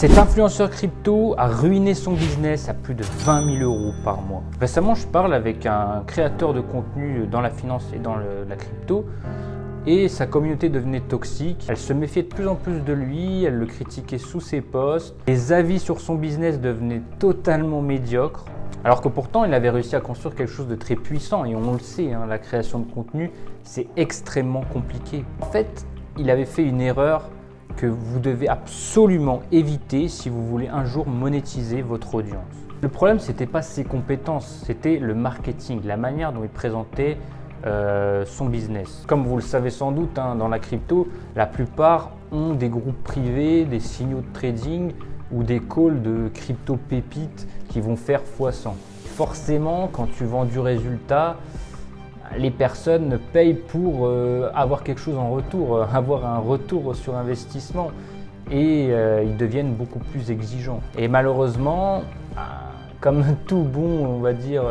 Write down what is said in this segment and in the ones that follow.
Cet influenceur crypto a ruiné son business à plus de 20 000 € par mois. Récemment, je parle avec un créateur de contenu dans la finance et dans la crypto et sa communauté devenait toxique. Elle se méfiait de plus en plus de lui, elle le critiquait sous ses posts. Les avis sur son business devenaient totalement médiocres. Alors que pourtant, il avait réussi à construire quelque chose de très puissant et on le sait, la création de contenu, c'est extrêmement compliqué. En fait, il avait fait une erreur que vous devez absolument éviter si vous voulez un jour monétiser votre audience. Le problème, ce n'était pas ses compétences, c'était le marketing, la manière dont il présentait son business. Comme vous le savez sans doute, dans la crypto, la plupart ont des groupes privés, des signaux de trading ou des calls de crypto pépites qui vont faire x100. Forcément, quand tu vends du résultat, les personnes payent pour avoir quelque chose en retour, avoir un retour sur investissement et ils deviennent beaucoup plus exigeants. Et malheureusement, comme tout bon, on va dire,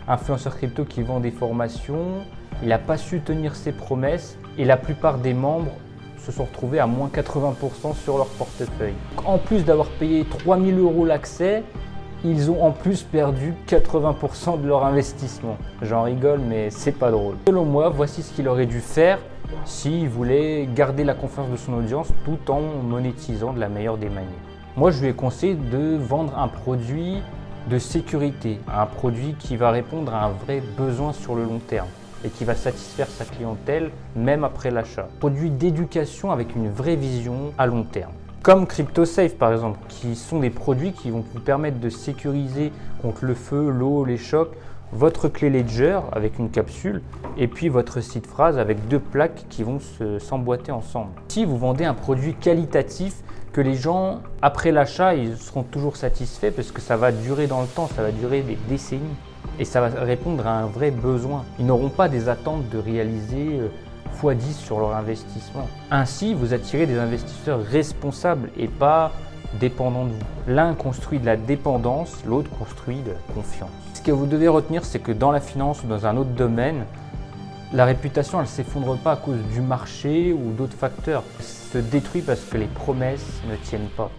influenceur crypto qui vend des formations, il n'a pas su tenir ses promesses et la plupart des membres se sont retrouvés à moins 80% sur leur portefeuille. En plus d'avoir payé 3 000 € l'accès, ils ont en plus perdu 80% de leur investissement. J'en rigole, mais c'est pas drôle. Selon moi, voici ce qu'il aurait dû faire s'il voulait garder la confiance de son audience tout en monétisant de la meilleure des manières. Moi, je lui ai conseillé de vendre un produit de sécurité, un produit qui va répondre à un vrai besoin sur le long terme et qui va satisfaire sa clientèle même après l'achat. Produit d'éducation avec une vraie vision à long terme. Comme CryptoSafe par exemple, qui sont des produits qui vont vous permettre de sécuriser contre le feu, l'eau, les chocs, votre clé Ledger avec une capsule et puis votre seed phrase avec 2 plaques qui vont s'emboîter ensemble. Si vous vendez un produit qualitatif, que les gens, après l'achat, ils seront toujours satisfaits parce que ça va durer dans le temps, ça va durer des décennies et ça va répondre à un vrai besoin. Ils n'auront pas des attentes de réaliser x10 sur leur investissement. Ainsi, vous attirez des investisseurs responsables et pas dépendants de vous. L'un construit de la dépendance, l'autre construit de la confiance. Ce que vous devez retenir, c'est que dans la finance ou dans un autre domaine, la réputation, elle ne s'effondre pas à cause du marché ou d'autres facteurs. Elle se détruit parce que les promesses ne tiennent pas.